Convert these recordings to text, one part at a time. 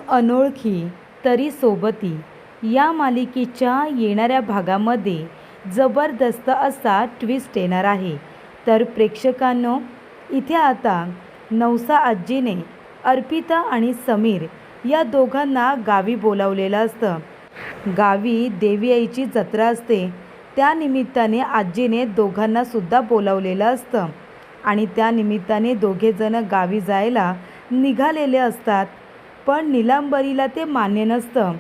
अनोळखी तरी सोबती या मालिकेच्या येणाऱ्या भागामध्ये जबरदस्त असा ट्विस्ट येणार आहे. तर प्रेक्षकांनो, इथे आता नवसा आजीने अर्पिता आणि समीर या दोघांना गावी बोलावलेलं असतं. गावी देवी आईची जत्रा असते. त्या निमित्ताने आजीने दोघांना सुद्धा बोलावलेलं असतं आणि त्या निमित्ताने दोघेजण गावी जायला निघालेले असतात. पण नीलांबरीला ते मान्य नसतं.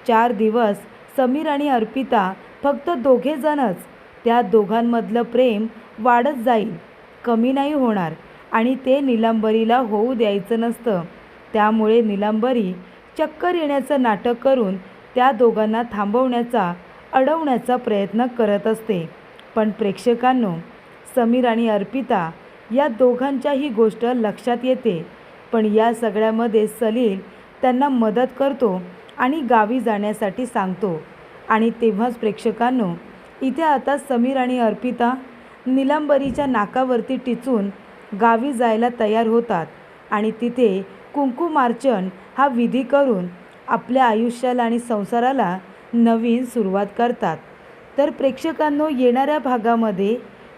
4 दिवस समीर आणि अर्पिता फक्त दोघेजणच. त्या दोघांमधलं प्रेम वाढत जाईल, कमी नाही होणार आणि ते नीलांबरीला होऊ द्यायचं नसतं. त्यामुळे नीलांबरी चक्कर येण्याचं नाटक करून त्या दोघांना थांबवण्याचा, अडवण्याचा प्रयत्न करत असते. पण प्रेक्षकांनो, समीर आणि अर्पिता या दोघांच्याही गोष्ट लक्षात येते. पण या सगळ्यामध्ये सलील त्यांना मदत करतो आणि गावी जाण्यासाठी सांगतो. आणि तेव्हाच प्रेक्षकांनो, इथे आता समीर आणि अर्पिता नीलांबरीच्या नाकावरती टिचून गावी जायला तयार होतात आणि तिथे कुंकुमार्चन हा विधी करून आपल्या आयुष्याला आणि संसाराला नवीन सुरुवात करतात. तर प्रेक्षकांनो, येणाऱ्या भागामध्ये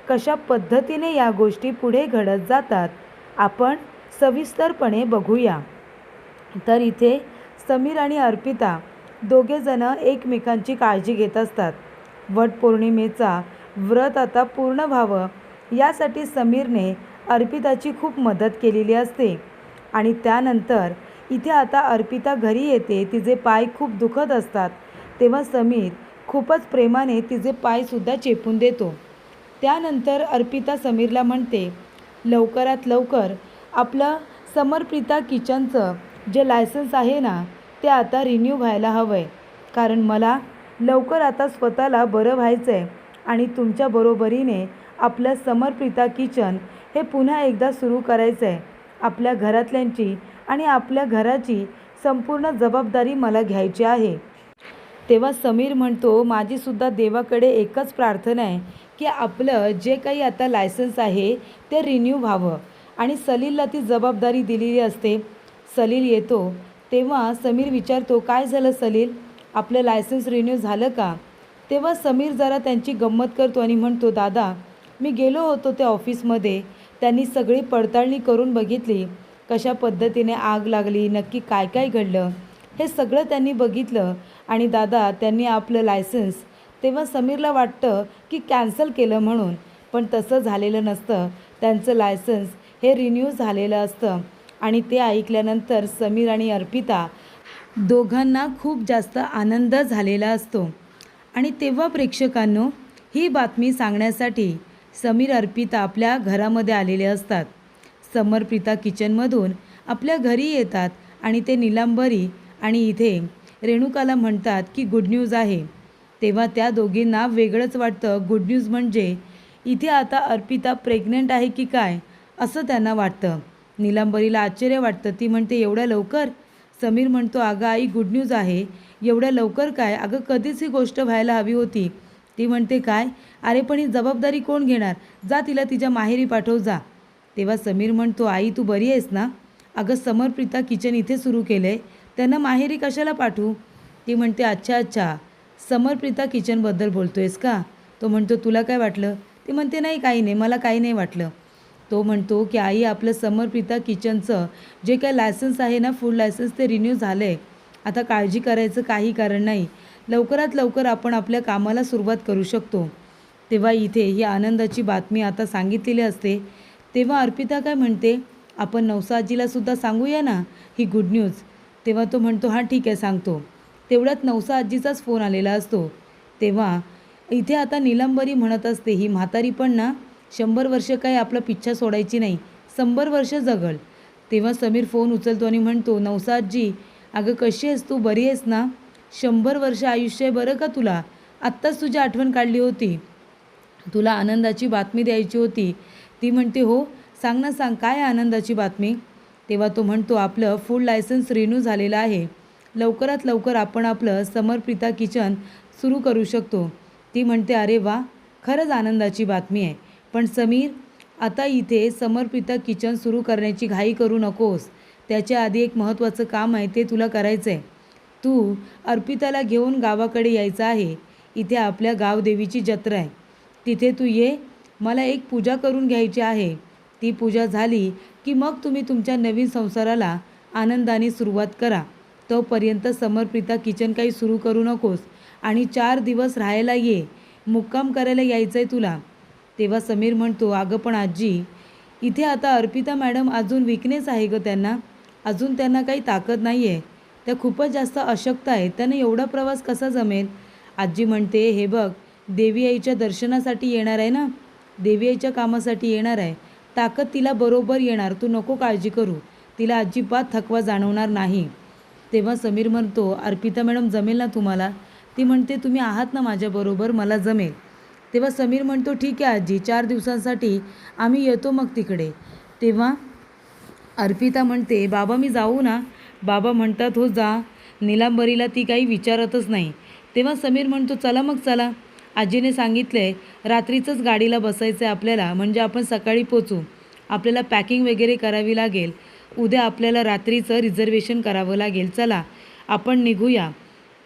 कशा पद्धतीने या गोष्टी पुढे घडत जातात आपण सविस्तरपणे बघूया. तर इथे समीर आणि अर्पिता दोघेजण एकमेकांची काळजी घेत असतात. वटपौर्णिमेचा व्रत आता पूर्ण व्हावं यासाठी समीरने अर्पिताची खूप मदत केलेली असते. आणि त्यानंतर इथे आता अर्पिता घरी येते. तिचे पाय खूप दुखत असतात. तेव्हा समीर खूपच प्रेमाने तिचे पायसुद्धा चेपून देतो. त्यानंतर अर्पिता समीरला म्हणते, लवकरात लवकर आपलं समर्पिता किचनचं जे लायसन्स आहे ना, ते आता रिन्यू व्हायला हवं आहे. कारण मला लवकर आता स्वतःला बरं व्हायचं आहे आणि तुमच्या बरोबरीने आपलं समर्पिता किचन हे पुन्हा एकदा सुरू करायचं आहे. आपल्या घरातल्यांची आणि आपल्या घराची संपूर्ण जबाबदारी मला घ्यायची आहे. तेव्हा समीर म्हणतो, माझीसुद्धा देवाकडे एकच प्रार्थना आहे की आपलं जे काही आता लायसन्स आहे ते रिन्यू व्हावं. आणि सलीलला ती जबाबदारी दिलेली असते. सलील येतो तेव्हा समीर विचारतो, काय झालं सलील, आपलं लायसन्स रिन्यू झालं का? तेव्हा समीर जरा त्यांची गंमत करतो आणि म्हणतो, दादा, मी गेलो होतो त्या ऑफिसमध्ये. त्यांनी सगळी पडताळणी करून बघितली, कशा पद्धतीने आग लागली, नक्की काय काय घडलं हे सगळं त्यांनी बघितलं. आणि दादा, त्यांनी आपलं लायसन्स, तेव्हा समीरला वाटतं की कॅन्सल केलं म्हणून, पण तसं झालेलं नसतं. त्यांचं लायसन्स हे रिन्यू झालेलं असतं. आणि ते ऐकल्यानंतर समीर आणि अर्पिता दोघांना खूप जास्त आनंद झालेला असतो. आणि तेव्हा प्रेक्षकांनो, ही बातमी सांगण्यासाठी समीर अर्पिता आपल्या घरामध्ये आलेले असतात. समर्पिता किचनमधून आपल्या घरी येतात आणि ते नीलांबरी आणि इथे रेणुकाला म्हणतात की गुड न्यूज आहे. तेव्हा त्या दोघींना वेगळंच वाटतं. गुड न्यूज म्हणजे इथे आता अर्पिता प्रेग्नंट आहे की काय, असं त्यांना वाटतं. नीलांबरीला आश्चर्य वाटतं. ती म्हणते, एवढ्या लवकर? समीर म्हणतो, अगं आई, गुड न्यूज आहे. एवढ्या लवकर काय? अगं कधीच ही गोष्ट व्हायला हवी होती. ती म्हणते, काय? अरे पण ही जबाबदारी कोण घेणार? जा तिला तिच्या माहेरी पाठव जा. तेव्हा समीर म्हणतो, आई तू बरी आहेस ना? अगं समर्पिता किचन इथे सुरू केलं आहे, त्यांना माहेरी कशाला पाठवू? ती म्हणते, अच्छा, समर्पिता किचनबद्दल बोलतो आहेस का? तो म्हणतो, तुला काय वाटलं? ती म्हणते, नाही काही नाही, मला काही नाही वाटलं. तो म्हणतो की आई, आपलं समर्पिता किचनचं जे काही लायसन्स आहे ना, फूड लायसन्स, ते रिन्यू झालं आहे. आता काळजी करायचं काही कारण नाही. लवकरात लवकर आपण आपल्या कामाला सुरुवात करू शकतो. तेव्हा इथे ही आनंदाची बातमी आता सांगितलेली असते. तेव्हा अर्पिता काय म्हणते, आपण नवसा आजीलासुद्धा सांगूया ना ही गुड न्यूज. तेव्हा तो म्हणतो, हां ठीक आहे, सांगतो. तेवढ्यात नवसा आजीचाच फोन आलेला असतो. तेव्हा इथे आता नीलांबरी म्हणत असते, ही म्हातारी पण ना 100 वर्ष काही आपला पिच्छा सोडायची नाही, 100 वर्ष जगल. तेव्हा समीर फोन उचलतो आणि म्हणतो, नवसा आजी, अगं कशी आहेस तू, बरी आहेस ना? 100 वर्ष आयुष्य आहे बरं का तुला. आत्ताच तुझी आठवण काढली होती, तुला आनंदाची बातमी द्यायची होती. ती म्हणते, हो सांग ना, सांग काय आनंदाची बातमी? तेव्हा तो म्हणतो, आपलं फूड लायसन्स रिन्यू झालेलं आहे. लवकरात लवकर आपण आपलं समर्पिता किचन सुरू करू शकतो. ती म्हणते, अरे वा, खरंच आनंदाची बातमी आहे. पण समीर, आता इथे समर्पिता किचन सुरू करण्याची घाई करू नकोस. त्याच्या आधी एक महत्त्वाचं काम आहे, ते तुला करायचं आहे. तू अर्पिताला घेऊन गावाकडे यायचं आहे. इथे आपल्या गावदेवीची जत्रा आहे. तिथे तू ये. मला एक पूजा करून घ्यायची आहे. ती पूजा झाली की मग तुम्ही तुमच्या नवीन संसाराला आनंदाने सुरुवात करा. तोपर्यंत समर्पिता किचन काही सुरू करू नकोस आणि 4 दिवस राहायला ये. मुक्काम करायला यायचं आहे तुला. तेव्हा समीर म्हणतो, अगं पण आजी, इथे आता अर्पिता मॅडम अजून विकनेस आहे गं त्यांना. अजून त्यांना काही ताकद नाही आहे. त्या खूपच जास्त अशक्त आहेत. त्यांना एवढा प्रवास कसा जमेल? आजी म्हणते, हे बघ, देवी आईच्या दर्शनासाठी येणार आहे ना, देवी आईच्या कामासाठी येणार आहे. ताकद तिला बरोबर येणार. तू नको काळजी करू. तिला अजिबात थकवा जाणवणार नाही. तेव्हा समीर म्हणतो, अर्पिता मॅडम जमेल ना तुम्हाला? ती म्हणते, तुम्ही आहात ना माझ्याबरोबर, मला जमेल. तेव्हा समीर म्हणतो, ठीक आहे आजी, 4 दिवसांसाठी आम्ही येतो मग तिकडे. तेव्हा अर्पिता म्हणते, बाबा मी जाऊ ना? बाबा म्हणतात, हो जा. नीलांबरीला ती काही विचारतच नाही. तेव्हा समीर म्हणतो, चला मग चला. आजीने सांगितलं आहे रात्रीचंच गाडीला बसायचं आहे आपल्याला, म्हणजे आपण सकाळी पोचू. आपल्याला पॅकिंग वगैरे करावी लागेल. उद्या आपल्याला रात्रीचं रिझर्वेशन करावं लागेल. चला आपण निघूया.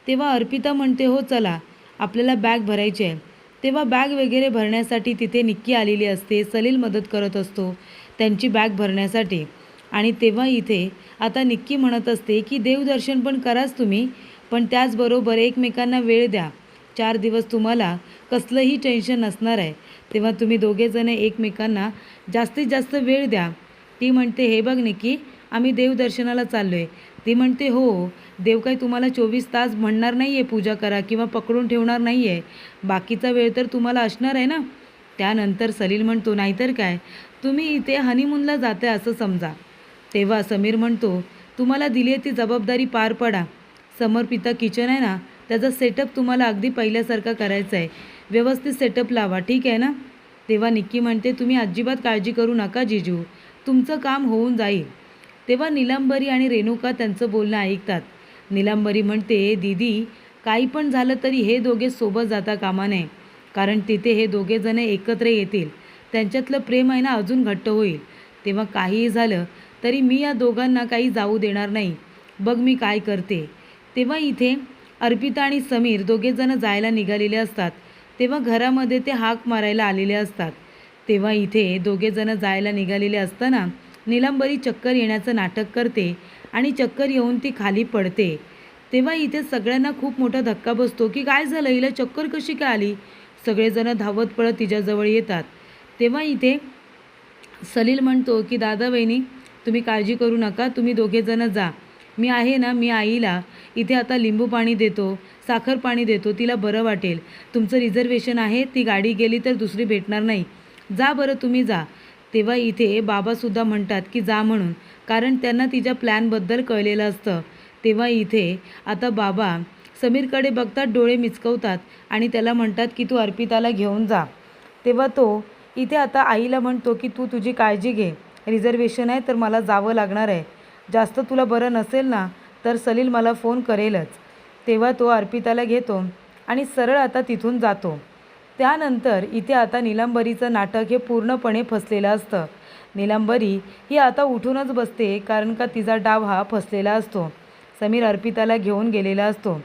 तेव्हा अर्पिता म्हणते, हो चला, आपल्याला बॅग भरायची आहे. तेव्हा बॅग वगैरे भरण्यासाठी तिथे निक्की आलेली असते. सलील मदत करत असतो त्यांची बॅग भरण्यासाठी. आणि तेव्हा इथे आता निक्की म्हणत असते की देवदर्शन पण कराच तुम्ही, पण त्याचबरोबर एकमेकांना वेळ द्या. 4 दिवस तुम्हाला कसलंही टेन्शन नसणार आहे. तेव्हा तुम्ही दोघेजण एकमेकांना जास्तीत जास्त वेळ द्या. ती म्हणते, हे बघ निक्की, आम्ही देवदर्शनाला चाललो आहे. ती म्हणते, हो, देव काही तुम्हाला 24 तास म्हणणार नाही आहे पूजा करा किंवा पकडून ठेवणार नाही आहे. बाकीचा वेळ तर तुम्हाला असणार आहे ना. त्यानंतर सलील म्हणतो, नाहीतर काय, तुम्ही इथे हनीमूनला जाते असं समजा. तेव्हा समीर म्हणतो, तुम्हाला दिली आहे ती जबाबदारी पार पडा. समर्पिता किचन आहे ना, त्याचा सेटअप तुम्हाला अगदी पहिल्यासारखा करायचा आहे. व्यवस्थित सेटअप लावा, ठीक आहे ना? तेव्हा निक्की म्हणते, तुम्ही अजिबात काळजी करू नका जिजू, तुमचं काम होऊन जाईल. तेव्हा नीलांबरी आणि रेणुका त्यांचं बोलणं ऐकतात. नीलांबरी म्हणते, दीदी, काही पण झालं तरी हे दोघे सोबत जाता कामा नये, कारण तिथे हे दोघेजण एकत्र येतील. त्यांच्यातलं प्रेम आहे ना अजून घट्ट होईल. तेव्हा काहीही झालं तरी मी या दोघांना काही जाऊ देणार नाही. बघ मी काय करते. तेव्हा इथे अर्पिता आणि समीर दोघेजण जायला निघालेले असतात. तेव्हा घरामध्ये ते हाक मारायला आलेले असतात. तेव्हा इथे दोघेजण जायला निघालेले असताना नीलांबरी चक्कर येण्याचं नाटक करते आणि चक्कर येऊन ती खाली पडते. तेव्हा इथे सगळ्यांना खूप मोठा धक्का बसतो की काय झालं, हिला चक्कर कशी काय आली? सगळेजण धावत पळत तिच्याजवळ येतात. तेव्हा इथे सलील म्हणतो की दादा वहिनी, तुम्ही काळजी करू नका, तुम्ही दोघेजण जा. मी आहे ना, मी आईला इथे आता लिंबू पाणी देतो, साखर पाणी देतो, तिला बरं वाटेल. तुमचं रिझर्वेशन आहे, ती गाडी गेली तर दुसरी भेटणार नाही. जा बरं, तुम्ही जा. तेव्हा इथे बाबासुद्धा म्हणतात की जा म्हणून, कारण त्यांना तिच्या प्लॅनबद्दल कळलेलं असतं. तेव्हा इथे आता बाबा समीरकडे बघतात, डोळे मिचकवतात आणि त्याला म्हणतात की तू अर्पिताला घेऊन जा. तेव्हा तो इथे आता आईला म्हणतो की तू तुझी काळजी घे, रिझर्वेशन आहे तर मला जावं लागणार आहे. जास्त तुला बरं नसेल ना तर सलील मला फोन करेलच. तेव्हा तो अर्पिताला घेतो आणि सरळ आता तिथून जातो. त्यानंतर इथे आता नीलांबरीचं नाटक हे पूर्णपणे फसलेलं असतं. नीलांबरी ही आता उठूनच बसते, कारण का तिचा डाव हा फसलेला असतो. समीर अर्पिताला घेऊन गेलेला असतो.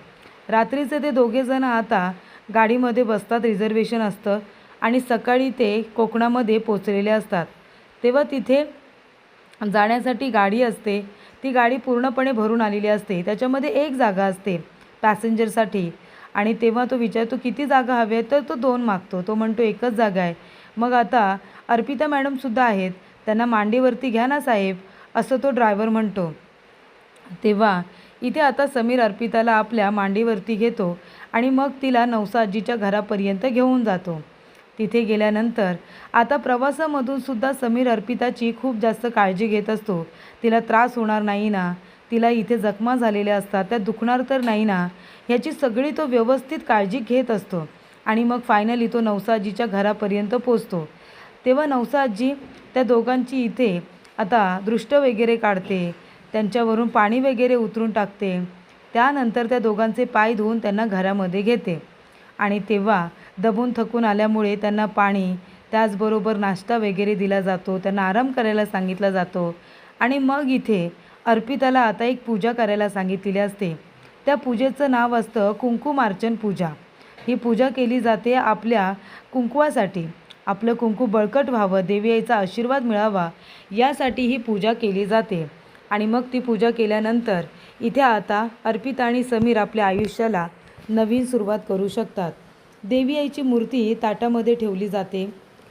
रात्रीचे ते दोघेजण आता गाडीमध्ये बसतात, रिझर्वेशन असतं आणि सकाळी ते कोकणामध्ये पोचलेले असतात. तेव्हा तिथे जाण्यासाठी गाडी असते. ती गाडी पूर्णपणे भरून आलेली असते. त्याच्यामध्ये एक जागा असते पॅसेंजरसाठी आणि तेव्हा तो विचारतो किती जागा हवे आहेत, तर तो 2 मागतो. तो म्हणतो एकच जागा आहे. मग आता अर्पिता मॅडमसुद्धा आहेत, त्यांना मांडीवरती घ्या ना साहेब, असं तो ड्रायव्हर म्हणतो. तेव्हा इथे आता समीर अर्पिताला आपल्या मांडीवरती घेतो आणि मग तिला नवसा आजीच्या घरापर्यंत घेऊन जातो. तिथे गेल्यानंतर आता प्रवासामधून सुद्धा समीर अर्पिताची खूप जास्त काळजी घेत असतो. तिला त्रास होणार नाही ना, तिला इथे जखमा झालेल्या असतात, त्या दुखणार तर नाही ना, ह्याची सगळी तो व्यवस्थित काळजी घेत असतो. आणि मग फायनली तो नवसा आजीच्या घरापर्यंत पोचतो. तेव्हा नवसा आजी त्या दोघांची इथे आता दृष्ट वगैरे काढते, त्यांच्यावरून पाणी वगैरे उतरून टाकते. त्यानंतर त्या दोघांचे पाय धुवून त्यांना घरामध्ये घेते आणि तेव्हा दमून थकून आल्यामुळे त्यांना पाणी, त्याचबरोबर नाश्ता वगैरे दिला जातो. त्यांना आराम करायला सांगितला जातो आणि मग इथे अर्पिताला आता एक पूजा करायला सांगितलेली असते. त्या पूजेचं नाव असतं कुंकुमार्चन पूजा. ही पूजा केली जाते आपल्या कुंकवासाठी. आपलं कुंकू बळकट व्हावं, देवी आईचा आशीर्वाद मिळावा यासाठी ही पूजा केली जाते. आणि मग ती पूजा केल्यानंतर इथे आता अर्पिता आणि समीर आपल्या आयुष्याला नवीन सुरुवात करू शकतात. देवी आईची मूर्ती ताटामध्ये ठेवली जाते.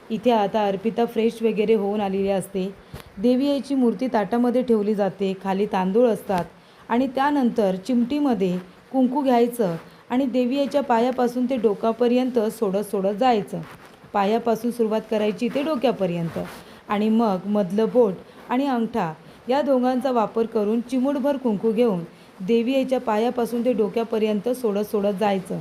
इथे आता अर्पिता फ्रेश वगैरे होऊन आलेली असते. देवी आईची मूर्ती ताटामध्ये ठेवली जाते. खाली तांदूळ असतात आणि त्यानंतर चिमटीमध्ये कुंकू घ्यायचं आणि देवी आईच्या पायापासून ते डोक्यापर्यंत सोडत सोडत जायचं. पायापासून सुरुवात करायची ते डोक्यापर्यंत आणि मग मधलं बोट आणि अंगठा या दोघांचा वापर करून चिमूटभर कुंकू घेऊन देवी आईच्या पायापासून ते डोक्यापर्यंत सोडत सोडत जायचं.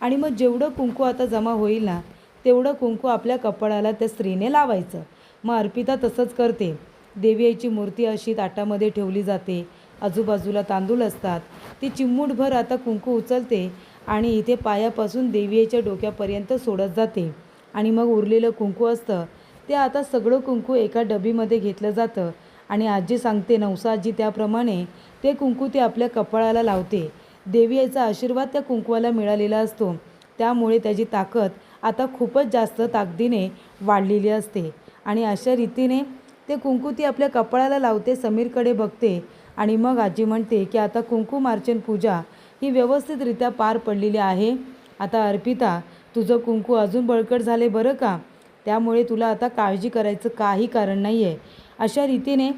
आणि मग जेवढं कुंकू आता जमा होईल ना तेवढं कुंकू आपल्या कपाळाला त्या स्त्रीने लावायचं. मग अर्पिता तसंच करते. देवी आईची मूर्ती अशी ताटामध्ये ठेवली जाते. आजूबाजूला तांदूळ असतात. ती चिमूटभर आता कुंकू उचलते आणि इथे पायापासून देवी आईच्या डोक्यापर्यंत सोडत जाते. आणि मग उरलेलं कुंकू असतं ते आता सगळं कुंकू एका डबीमध्ये घेतलं जातं आणि आजी सांगते, नवसा आजी त्याप्रमाणे ते कुंकू ती आपल्या कपाळाला लावते. देवी आईचा आशीर्वाद त्या कुंकवाला मिळालेला असतो. त्यामुळे त्याची ताकद आता खूपच जास्त ताकदीने वाढलेली असते. आणि अशा रीतीने ते कुंकू ती आपल्या कपाळाला लावते. समीरकडे बघते आणि मग आजी म्हणते की आता कुंकुमार्चन पूजा ही व्यवस्थितरित्या पार पडलेली आहे. आता अर्पिता, तुझं कुंकू अजून बळकट झाले बरं का, त्यामुळे तुला आता काळजी करायचं काही कारण नाही आहे. अशा रीतीने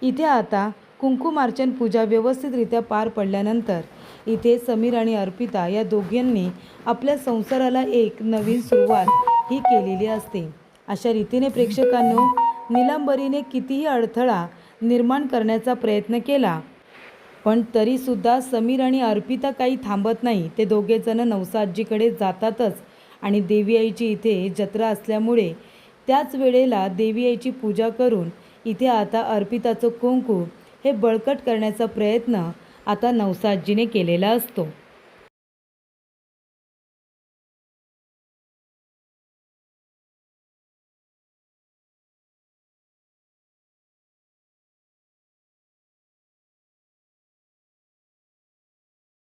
इथे आता कुंकुमार्चन पूजा व्यवस्थितरित्या पार पडल्यानंतर इथे समीर आणि अर्पिता या दोघांनी आपल्या संसाराला एक नवीन सुरुवात ही केलेली असते. अशा रीतीने प्रेक्षकांनो, नीलंबरीने कितीही अडथळा निर्माण करण्याचा प्रयत्न केला पण तरीसुद्धा समीर आणि अर्पिता काही थांबत नाही. ते दोघेजण नवसा आजीकडे जातातच आणि देवी आईची इथे जत्रा असल्यामुळे त्याच वेळेला देवी आईची पूजा करून इथे आता अर्पिताचं कुंकू हे बळकट करण्याचा प्रयत्न आता नवसा आजीने केलेला असतो.